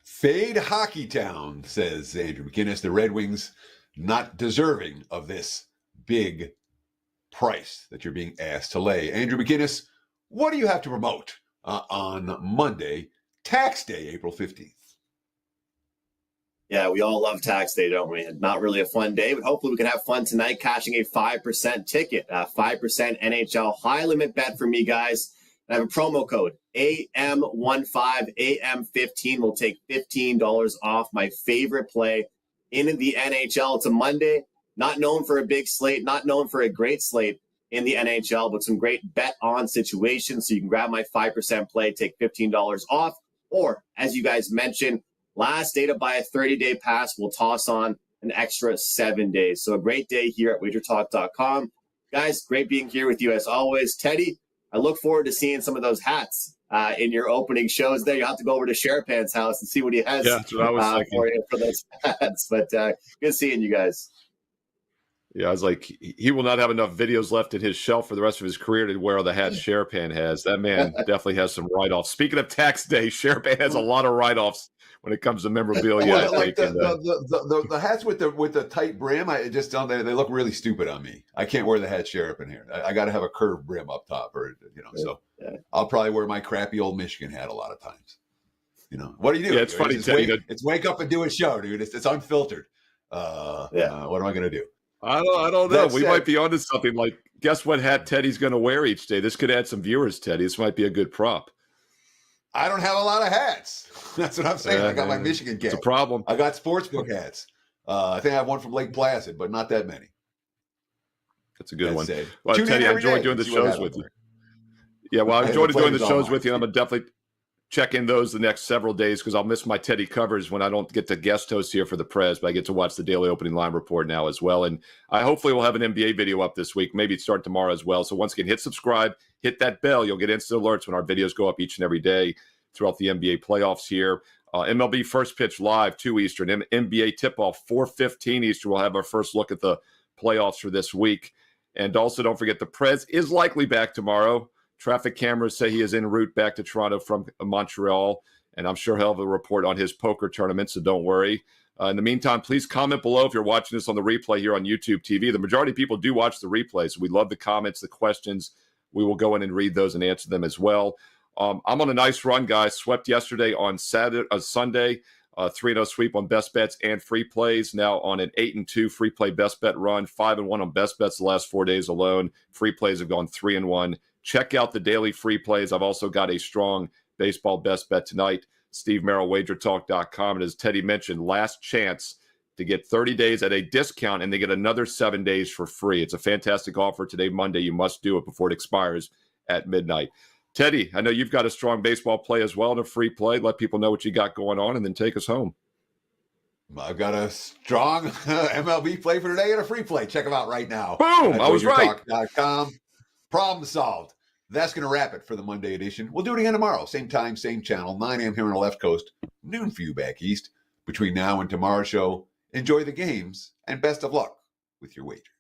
Fade Hockey Town, says Andrew McInnes. The Red Wings not deserving of this big price that you're being asked to lay. Andrew McInnes, what do you have to promote on Monday, tax day, April 15th? Yeah, we all love tax day, don't we? Not really a fun day, but hopefully we can have fun tonight cashing a 5% ticket, 5% NHL high limit bet for me, guys. I have a promo code, AM15, AM15 will take $15 off my favorite play in the NHL. It's a Monday, not known for a big slate, not known for a great slate in the NHL, but some great bet on situations. So you can grab my 5% play, take $15 off, or as you guys mentioned, last day to buy a 30-day pass, we'll toss on an extra 7 days. So a great day here at WagerTalk.com. Guys, great being here with you as always. Teddy, I look forward to seeing some of those hats in your opening shows there. You'll have to go over to Sherapan's house and see what he has that's what I was for you for those hats. But good seeing you guys. Yeah, I was like, he will not have enough videos left in his shelf for the rest of his career to wear all the hats Sherapan has. That man definitely has some write-offs. Speaking of tax day, Sherapan has a lot of write-offs when it comes to memorabilia. Well, like the hats with the tight brim, I just don't. They look really stupid on me. I can't wear the hat Sherapan here. I got to have a curved brim up top, or So I'll probably wear my crappy old Michigan hat a lot of times. What do you do? Yeah, it's funny. It's wake up and do a show, dude. It's unfiltered. What am I going to do? I don't know. We might be onto something. Like, guess what hat Teddy's going to wear each day? This could add some viewers, Teddy. This might be a good prop. I don't have a lot of hats. That's what I'm saying. I got my Michigan cap. It's a problem. I got sportsbook hats. I think I have one from Lake Placid, but not that many. That's a good one. Said. Well, Teddy, I enjoyed doing the shows with you. Yeah, well, I enjoyed doing the shows with you. I'm going to definitely check in those the next several days because I'll miss my Teddy covers when I don't get to guest host here for the Prez, but I get to watch the daily opening line report now as well. And I hopefully will have an NBA video up this week, maybe start tomorrow as well. So once again, hit subscribe, hit that bell. You'll get instant alerts when our videos go up each and every day throughout the NBA playoffs here. MLB first pitch live 2 Eastern, NBA tip-off 4:15 Eastern. We'll have our first look at the playoffs for this week. And also don't forget the Prez is likely back tomorrow. Traffic cameras say he is en route back to Toronto from Montreal, and I'm sure he'll have a report on his poker tournament, so don't worry. In the meantime, please comment below if you're watching this on the replay here on YouTube TV. The majority of people do watch the replay, so we love the comments, the questions. we will go in and read those and answer them as well. I'm on a nice run, guys. Swept yesterday on Sunday. 3-0 sweep on best bets and free plays. Now on an 8-2 free play best bet run. 5-1 on best bets the last 4 days alone. Free plays have gone 3-1. Check out the daily free plays. I've also got a strong baseball best bet tonight. Steve Merrill, WagerTalk.com. And as Teddy mentioned, last chance to get 30 days at a discount, and they get another 7 days for free. It's a fantastic offer today, Monday. You must do it before it expires at midnight. Teddy, I know you've got a strong baseball play as well and a free play. Let people know what you got going on, and then take us home. I've got a strong MLB play for today and a free play. Check them out right now. Boom! I was right. WagerTalk.com. Problem solved. That's going to wrap it for the Monday edition. We'll do it again tomorrow. Same time, same channel, 9 a.m. here on the left coast, noon for you back east. Between now and tomorrow's show, enjoy the games and best of luck with your wagers.